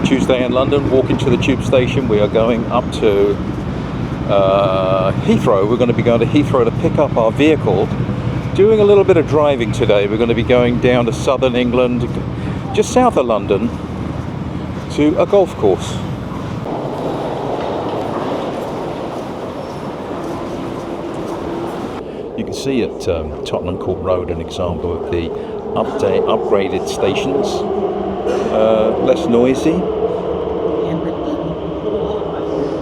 Tuesday in London, walking to the tube station. We are going up to Heathrow. We're going to be going to Heathrow to pick up our vehicle. Doing a little bit of driving today. We're going to be going down to southern England, just south of London, to a golf course. You can see at Tottenham Court Road an example of the upgraded stations, less noisy.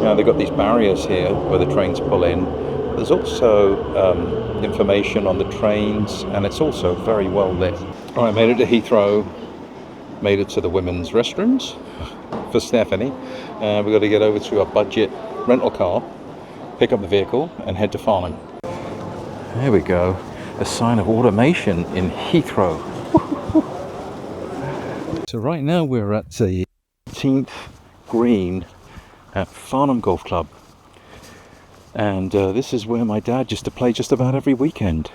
Now they've got these barriers here where the trains pull in. There's also information on the trains, and it's also very well lit. All right, made it to Heathrow, made it to the women's restrooms for Stephanie. We've got to get over to a budget rental car, pick up the vehicle, and head to Farnham. There we go, a sign of automation in Heathrow. So right now we're at the 18th green at Farnham Golf Club. And this is where my dad used to play just about every weekend.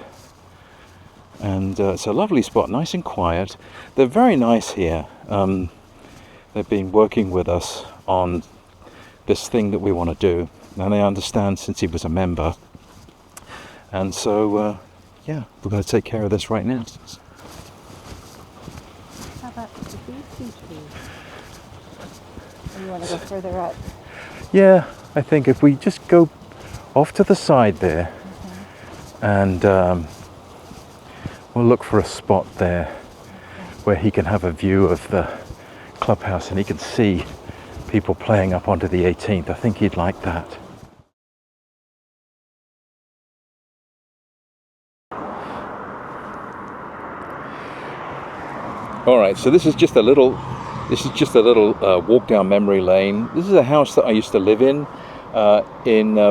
And it's a lovely spot, nice and quiet. They're very nice here. They've been working with us on this thing that we want to do. And I understand since he was a member. And so, yeah, we're going to take care of this right now. How about the beach tree? Or you want to go further up? Yeah, I think if we just go off to the side there, and we'll look for a spot there where he can have a view of the clubhouse and he can see people playing up onto the 18th. I think he'd like that. All right, so this is just a little walk down memory lane. This is a house that I used to live in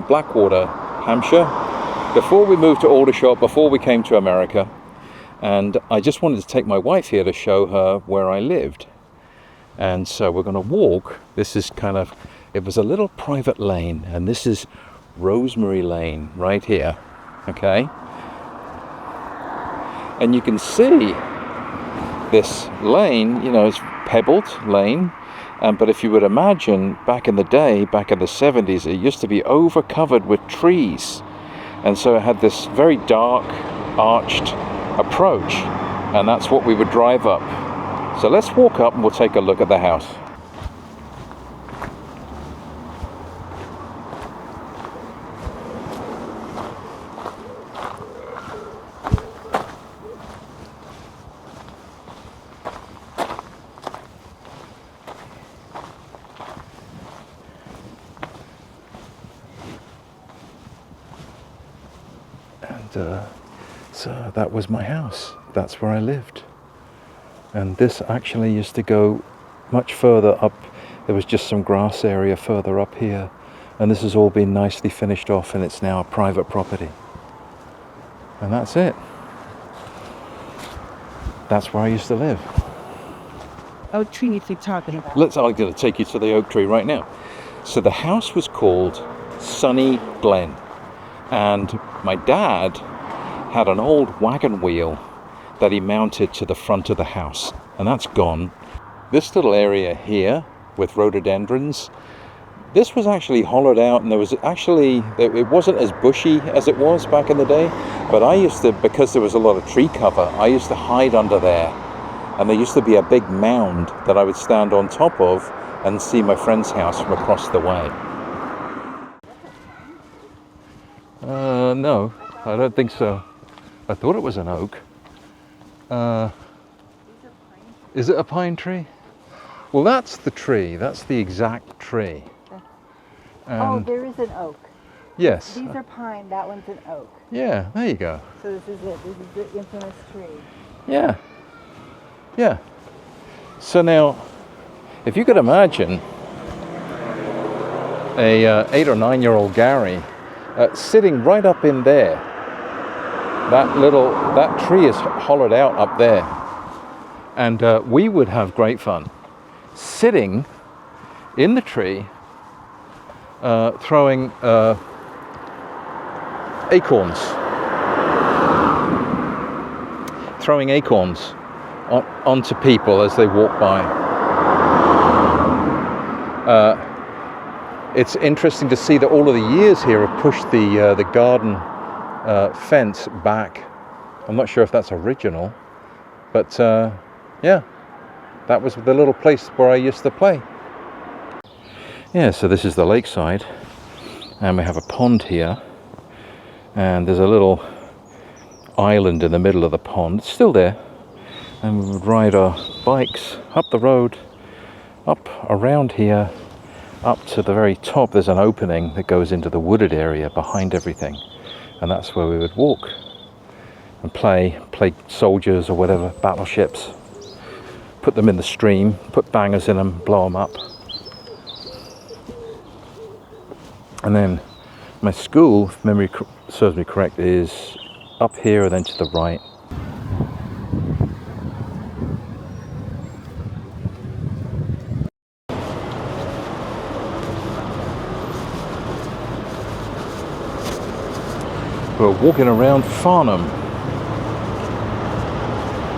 Blackwater, Hampshire, before we moved to Aldershot, before we came to America. And I just wanted to take my wife here to show her where I lived. And so we're going to walk. This is it was a little private lane, and this is Rosemary Lane right here, okay? And you can see this lane, it's pebbled lane, but if you would imagine back in the day, back in the 70s, it used to be over covered with trees, and so it had this very dark arched approach, and that's what we would drive up. So let's walk up and we'll take a look at the house. So that was my house. That's where I lived. And this actually used to go much further up. There was just some grass area further up here. And this has all been nicely finished off, and it's now a private property. And that's it. That's where I used to live. Oak tree you're talking about. I'm going to take you to the oak tree right now. So the house was called Sunny Glen. And my dad had an old wagon wheel that he mounted to the front of the house, and that's gone. This little area here with rhododendrons, this was actually hollowed out, and it wasn't as bushy as it was back in the day, but I used to, because there was a lot of tree cover, I used to hide under there, and there used to be a big mound that I would stand on top of and see my friend's house from across the way. No, I don't think so. I thought it was an oak. Is it a pine tree? Well, that's the tree. That's the exact tree. Oh, there is an oak. Yes. These are pine. That one's an oak. Yeah, there you go. So this is it. This is the infamous tree. Yeah. Yeah. So now, if you could imagine a 8 or 9-year-old Gary sitting right up in there. That tree is hollowed out up there, and we would have great fun sitting in the tree, throwing acorns onto people as they walk by. It's interesting to see that all of the years here have pushed the garden fence back. I'm not sure if that's original, but yeah, that was the little place where I used to play. Yeah, so this is the lakeside, and we have a pond here, and there's a little island in the middle of the pond. It's still there, and we would ride our bikes up the road, up around here, up to the very top. There's an opening that goes into the wooded area behind everything, and that's where we would walk and play soldiers or whatever, battleships, put them in the stream, put bangers in them, blow them up. And then my school, if memory serves me correct, is up here and then to the right. We're walking around Farnham,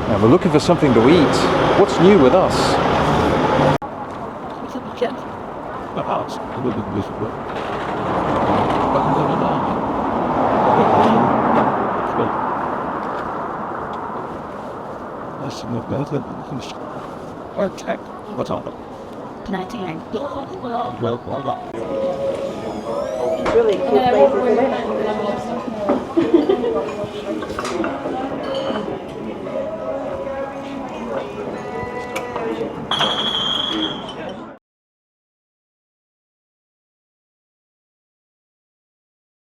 and we're looking for something to eat. What's new with us? Really cute place, isn't it?